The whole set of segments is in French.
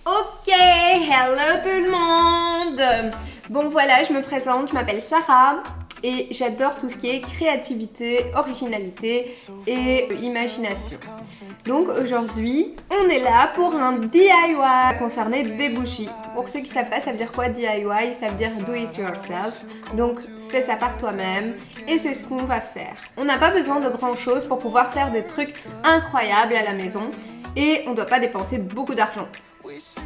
Ok, hello tout le monde. Bon voilà, je me présente, je m'appelle Sarah et j'adore tout ce qui est créativité, originalité et imagination. Donc aujourd'hui, on est là pour un DIY concerné des bougies. Pour ceux qui ne savent pas, ça veut dire quoi DIY? Ça veut dire do it yourself. Donc fais ça par toi-même et c'est ce qu'on va faire. On n'a pas besoin de grand chose pour pouvoir faire des trucs incroyables à la maison et on ne doit pas dépenser beaucoup d'argent.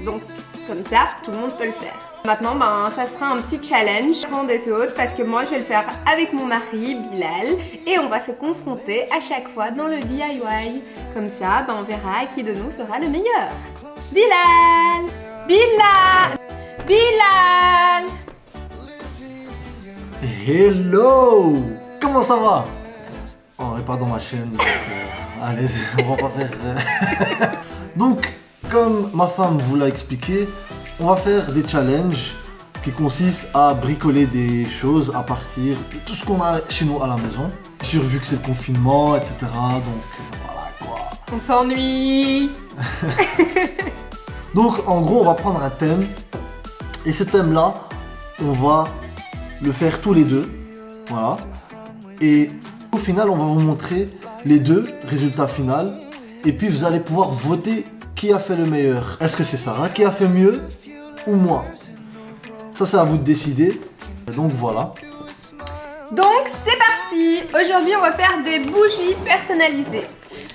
Donc, comme ça, tout le monde peut le faire. Maintenant, ça sera un petit challenge différent des autres parce que moi, je vais le faire avec mon mari, Bilal, et on va se confronter à chaque fois dans le DIY. Comme ça, on verra qui de nous sera le meilleur. Bilal! Bilal! Bilal! Hello! Comment ça va? On n'est pas dans ma chaîne, donc allez, on va pas faire... Donc, comme ma femme vous l'a expliqué, on va faire des challenges qui consistent à bricoler des choses à partir de tout ce qu'on a chez nous à la maison. Bien sûr, vu que c'est le confinement, etc. Donc voilà quoi. On s'ennuie. Donc en gros, on va prendre un thème. Et ce thème-là, on va le faire tous les deux. Voilà. Et au final, on va vous montrer les deux résultats finaux. Et puis vous allez pouvoir voter qui a fait le meilleur. Est-ce que c'est Sarah qui a fait mieux ou moi? Ça, c'est à vous de décider. Donc voilà. Donc c'est parti. Aujourd'hui, on va faire des bougies personnalisées.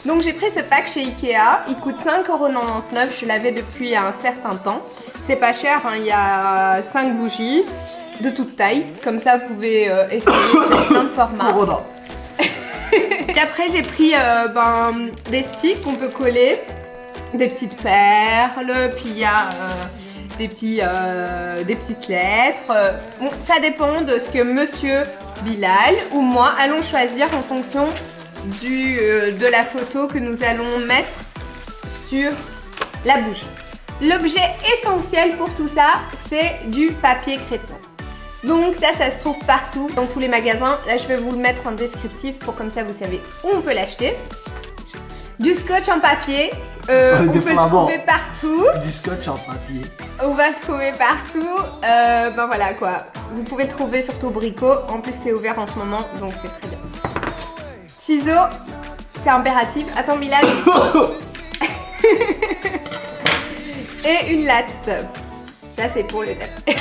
Donc j'ai pris ce pack chez Ikea. Il coûte 5,99 €. Je l'avais depuis un certain temps. C'est pas cher, hein. Il y a 5 bougies de toute taille. Comme ça, vous pouvez essayer sur plein de formats. Corona. Et après, j'ai pris des sticks qu'on peut coller. Des petites perles, puis il y a des petites lettres. Bon, ça dépend de ce que monsieur Bilal ou moi allons choisir en fonction de la photo que nous allons mettre sur la bougie. L'objet essentiel pour tout ça, c'est du papier créton. Donc ça se trouve partout, dans tous les magasins. Là, je vais vous le mettre en descriptif pour comme ça vous savez où on peut l'acheter. Du scotch en papier, on peut le trouver partout. Du scotch en papier. On va le trouver partout. Voilà quoi. Vous pouvez le trouver surtout au Brico. En plus, c'est ouvert en ce moment, donc c'est très bien. Ciseaux, c'est impératif. Attends, Bilal. Et une latte. Ça, c'est pour le thème.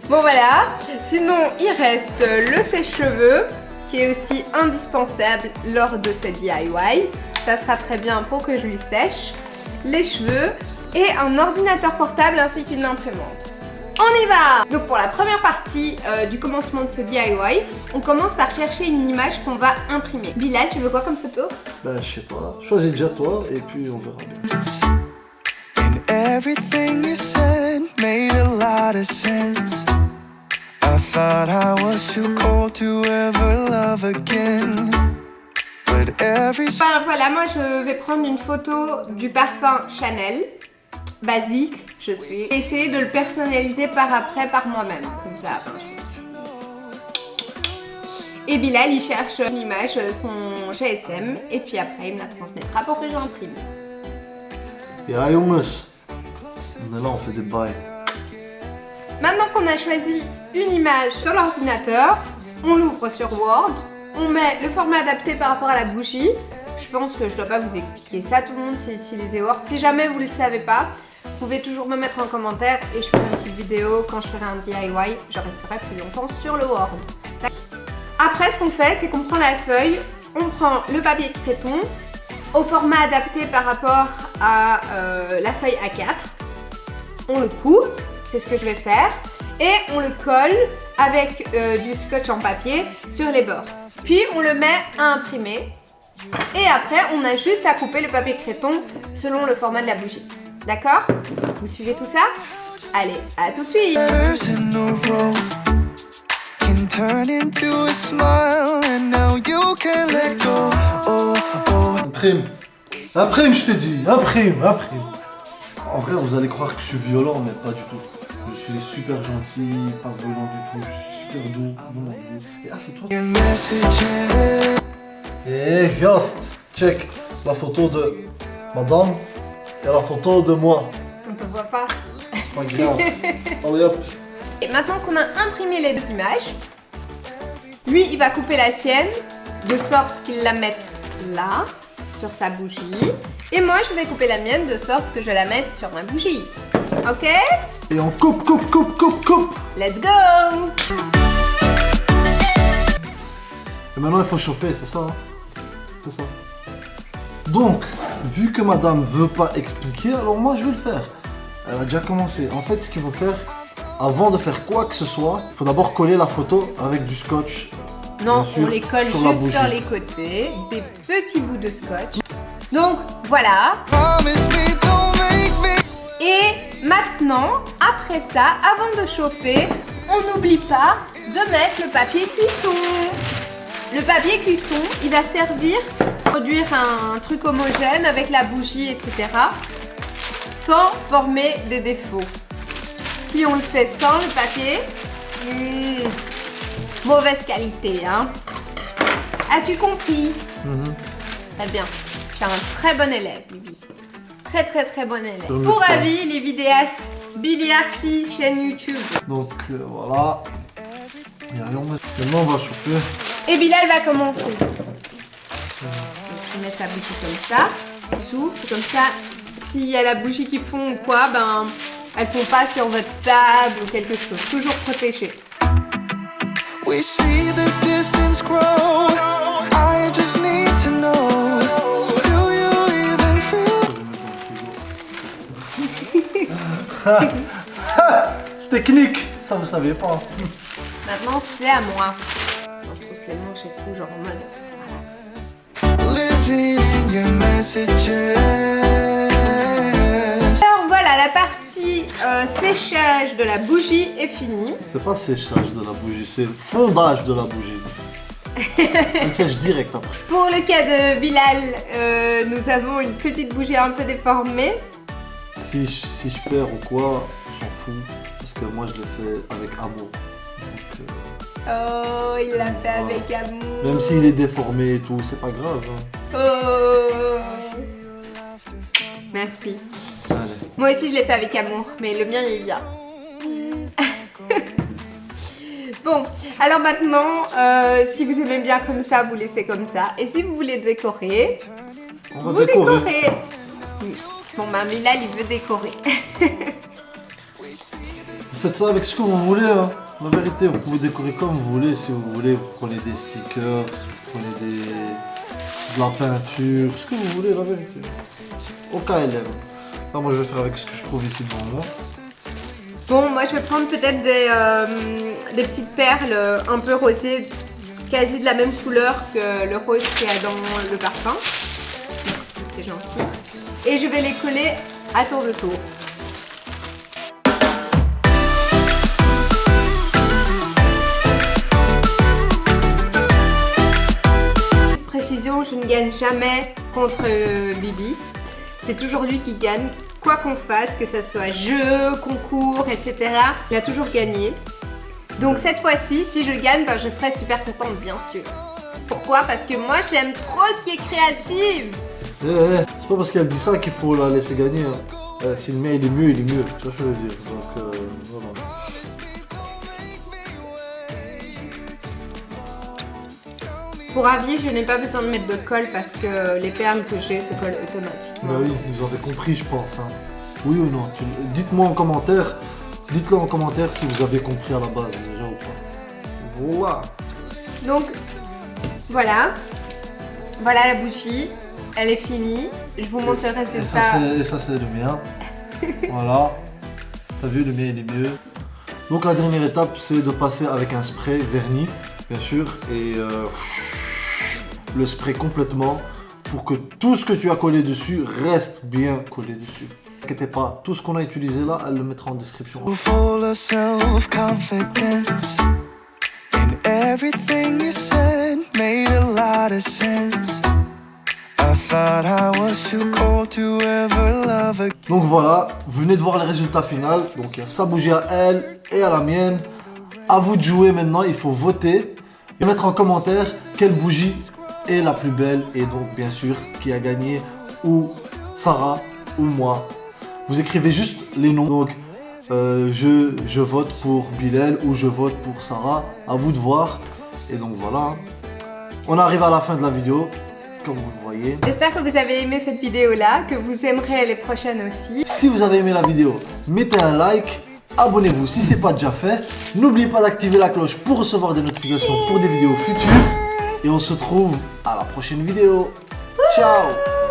Bon, voilà. Sinon, il reste le sèche-cheveux, qui est aussi indispensable lors de ce DIY. Ça sera très bien pour que je lui sèche les cheveux et un ordinateur portable ainsi qu'une imprimante. On y va! Donc pour la première partie du commencement de ce DIY, on commence par chercher une image qu'on va imprimer. Bilal, tu veux quoi comme photo? Je sais pas. Choisis déjà toi et puis on verra bien. And everything you said made a lot of sense. I thought I was too cold to ever love again. But every... Voilà, moi je vais prendre une photo du parfum Chanel. Basique, je sais. Et essayer de le personnaliser par moi-même. Comme ça, Et Bilal, il cherche l'image, son GSM. Et puis après, il me la transmettra pour que je l'imprime. Ja jongens, on est là, on fait des bails. Maintenant qu'on a choisi une image sur l'ordinateur, on l'ouvre sur Word, on met le format adapté par rapport à la bougie. Je pense que je ne dois pas vous expliquer ça, tout le monde sait utiliser Word. Si jamais vous ne le savez pas, vous pouvez toujours me mettre en commentaire et je ferai une petite vidéo quand je ferai un DIY. Je resterai plus longtemps sur le Word. Après, ce qu'on fait, c'est qu'on prend la feuille, on prend le papier de créton au format adapté par rapport à la feuille A4. On le coupe. C'est ce que je vais faire. Et on le colle avec du scotch en papier sur les bords. Puis on le met à imprimer. Et après, on a juste à couper le papier créton selon le format de la bougie. D'accord? Vous suivez tout ça? Allez, à tout de suite! Imprime. Imprime, je te dis. Imprime. En vrai, vous allez croire que je suis violent, mais pas du tout. Je suis super gentil, pas violent du tout, je suis super doux. Non. Et c'est toi. Et Ghost, check la photo de madame Il y a la photo de moi. On te voit pas. C'est pas grave. Allez hop. Et maintenant qu'on a imprimé les deux images, lui, il va couper la sienne de sorte qu'il la mette là, sur sa bougie. Et moi, je vais couper la mienne de sorte que je la mette sur ma bougie. Ok? Et on coupe. Let's go! Et maintenant, il faut chauffer, c'est ça, hein? C'est ça. Donc, vu que madame veut pas expliquer, alors moi, je vais le faire. Elle a déjà commencé. En fait, ce qu'il faut faire, avant de faire quoi que ce soit, il faut d'abord coller la photo avec du scotch. Non, bien sûr, on les colle sur la juste bougie. sur les côtés, des petits bouts de scotch. Donc, voilà. Promise me, don't make me. Et maintenant, après ça, avant de chauffer, on n'oublie pas de mettre le papier cuisson. Le papier cuisson, il va servir à produire un truc homogène avec la bougie, etc. sans former des défauts. Si on le fait sans le papier, mauvaise qualité, hein. As-tu compris? Très bien. Tu es un très bon élève, Bibi. Très bon élève. Dans le Pour temps. avis, les vidéastes Billy Arty, chaîne YouTube. Donc voilà. Et allez, maintenant on va chauffer. Et Bilal va commencer. Donc, tu mets ta bougie comme ça, dessous, comme ça. S'il y a la bougie qui fond ou quoi, ben, elles font pas sur votre table ou quelque chose. Toujours protégé. We see the distance grow. I just need to know. Do you even feel? Technique, ça vous savez pas. Maintenant, c'est à moi. On trousse les manches et tout, genre en mode. Living in your messages. Alors voilà, la partie séchage de la bougie est finie. C'est pas séchage de la bougie, c'est fondage de la bougie. Elle sèche direct après. Pour le cas de Bilal, nous avons une petite bougie un peu déformée. Si je perds ou quoi, je m'en fous. Parce que moi je le fais avec amour. Donc, Oh, il l'a fait avec amour. même s'il est déformé et tout, c'est pas grave. Hein. Oh. Merci. Allez. Moi aussi, je l'ai fait avec amour, mais le mien, il est bien. Bon, alors maintenant, si vous aimez bien comme ça, vous laissez comme ça. Et si vous voulez décorer, On va vous décorer. décorez. Bon, bah, Bilal, il veut décorer. Vous faites ça avec ce que vous voulez. Hein. La vérité, vous pouvez décorer comme vous voulez. Si vous voulez, vous prenez des stickers, si vous prenez de la peinture, ce que vous voulez, la vérité. Au KLM. Là, moi, je vais faire avec ce que je trouve ici devant moi. Bon, moi, je vais prendre peut-être des petites perles un peu rosées, quasi de la même couleur que le rose qu'il y a dans le parfum. Merci, c'est gentil. Et je vais les coller à tour de tour. Précision, je ne gagne jamais contre Bibi. C'est toujours lui qui gagne, quoi qu'on fasse, que ce soit jeu, concours, etc. Il a toujours gagné. Donc cette fois-ci, si je gagne, ben, je serai super contente, bien sûr. Pourquoi? Parce que moi, j'aime trop ce qui est créatif. C'est pas parce qu'elle dit ça qu'il faut la laisser gagner. Hein. Si le mien il est mieux, il est mieux. Tu vois ce que je veux dire. Donc voilà. Pour avis, je n'ai pas besoin de mettre de colle parce que les perles que j'ai se collent automatiquement. Bah oui, ils avaient compris, je pense. Hein. Oui ou non? Dites-moi en commentaire. Dites-le en commentaire si vous avez compris à la base déjà ou pas. Voilà. Donc, voilà. Voilà la bougie. Elle est finie. Je vous montre le résultat. Et ça c'est le mien. Voilà. T'as vu, le mien il est mieux. Donc la dernière étape c'est de passer avec un spray vernis, bien sûr, et le spray complètement pour que tout ce que tu as collé dessus reste bien collé dessus. T'inquiète pas, tout ce qu'on a utilisé là, elle le mettra en description. Full of self-confidence. And everything you said made a lot of sense. I thought I was too cold to ever love again. Donc voilà, vous venez de voir le résultat final. Donc il y a sa bougie à elle et à la mienne. À vous de jouer maintenant, il faut voter et mettre en commentaire quelle bougie est la plus belle et donc bien sûr qui a gagné, ou Sarah ou moi. Vous écrivez juste les noms. Donc, je vote pour Bilal ou je vote pour Sarah. À vous de voir. Et donc voilà. On arrive à la fin de la vidéo, comme vous le voyez. J'espère que vous avez aimé cette vidéo-là, que vous aimerez les prochaines aussi. Si vous avez aimé la vidéo, mettez un like. Abonnez-vous si ce n'est pas déjà fait. N'oubliez pas d'activer la cloche pour recevoir des notifications pour des vidéos futures. Et on se retrouve à la prochaine vidéo. Ciao!